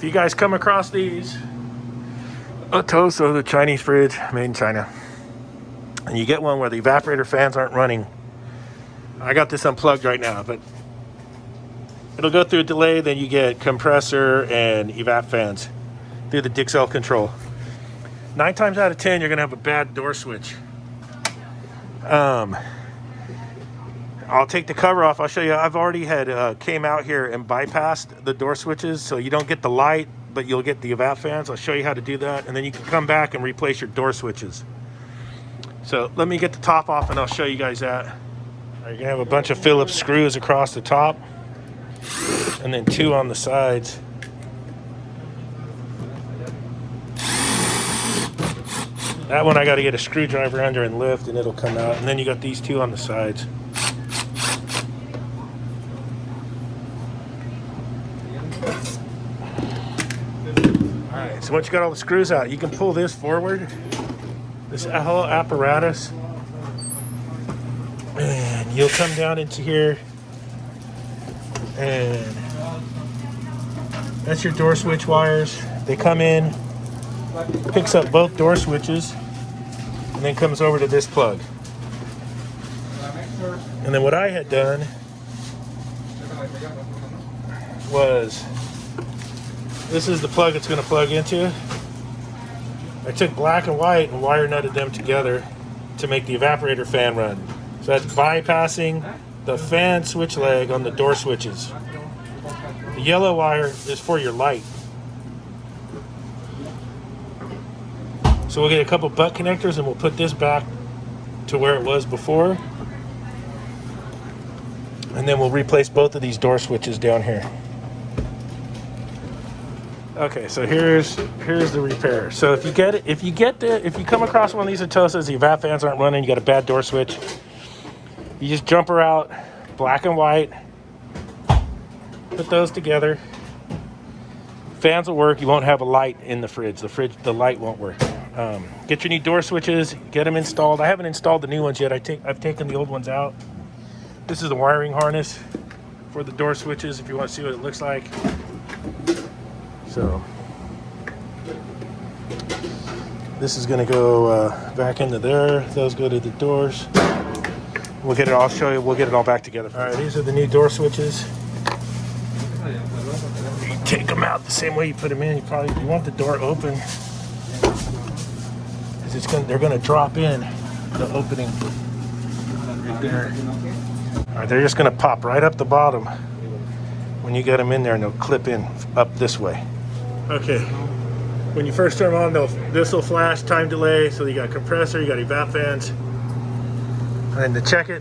if you guys come across these, Atosa, the Chinese fridge, made in China, and you get one where the evaporator fans aren't running. I got this unplugged right now, but it'll go through a delay, then you get compressor and evap fans through the Dixel control. 9 times out of 10, you're gonna have a bad door switch. I'll take the cover off. I'll show you. I've already had came out here and bypassed the door switches, so you don't get the light, but you'll get the evap fans. I'll show you how to do that, and then you can come back and replace your door switches. So let me get the top off, and I'll show you guys that. You're gonna have a bunch of Phillips screws across the top, and then 2 on the sides. That one I got to get a screwdriver under and lift, and it'll come out. And then you got these 2 on the sides. Alright, so once you got all the screws out, you can pull this forward, this whole apparatus, and you'll come down into here, and that's your door switch wires. They come in, picks up both door switches, and then comes over to this plug. And then what I had done was, this is the plug it's going to plug into. I took black and white and wire nutted them together to make the evaporator fan run. So that's bypassing the fan switch leg on the door switches. The yellow wire is for your light. So we'll get a couple butt connectors and we'll put this back to where it was before. And then we'll replace both of these door switches down here. Okay, so here's the repair. So if you come across one of these Atosas, the evap fans aren't running, you got a bad door switch, you just jump her out, black and white, put those together. Fans will work. You won't have a light in the fridge. The light won't work. Get your new door switches, get them installed. I haven't installed the new ones yet. I've taken the old ones out. This is the wiring harness for the door switches if you want to see what it looks like. So this is going to go back into there. Those go to the doors. We'll get it all. I'll show you. We'll get it all back together. All right, these are the new door switches. You take them out the same way you put them in. You want the door open, because they're going to drop in the opening right there. All right, they're just going to pop right up the bottom when you get them in there, and they'll clip in up this way. Okay, when you first turn them on, this will flash time delay. So you got compressor, you got evap fans, and then to check it,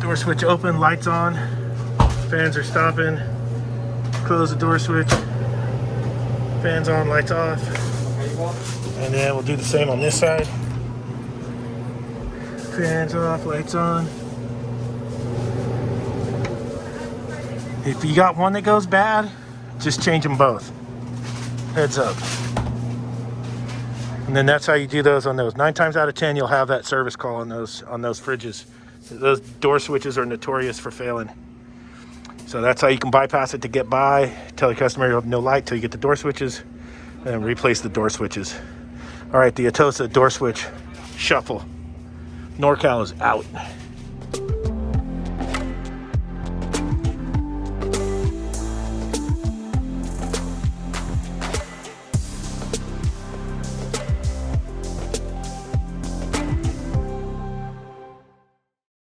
door switch open, lights on, fans are stopping. Close the door switch, fans on, lights off, and then we'll do the same on this side. Fans off, lights on. If you got one that goes bad, just change them both. Heads up. And then that's how you do those on those. 9 times out of 10, you'll have that service call on those fridges. Those door switches are notorious for failing. So that's how you can bypass it to get by. Tell your customer you have no light till you get the door switches, and replace the door switches. All right, the Atosa door switch shuffle. NorCal is out.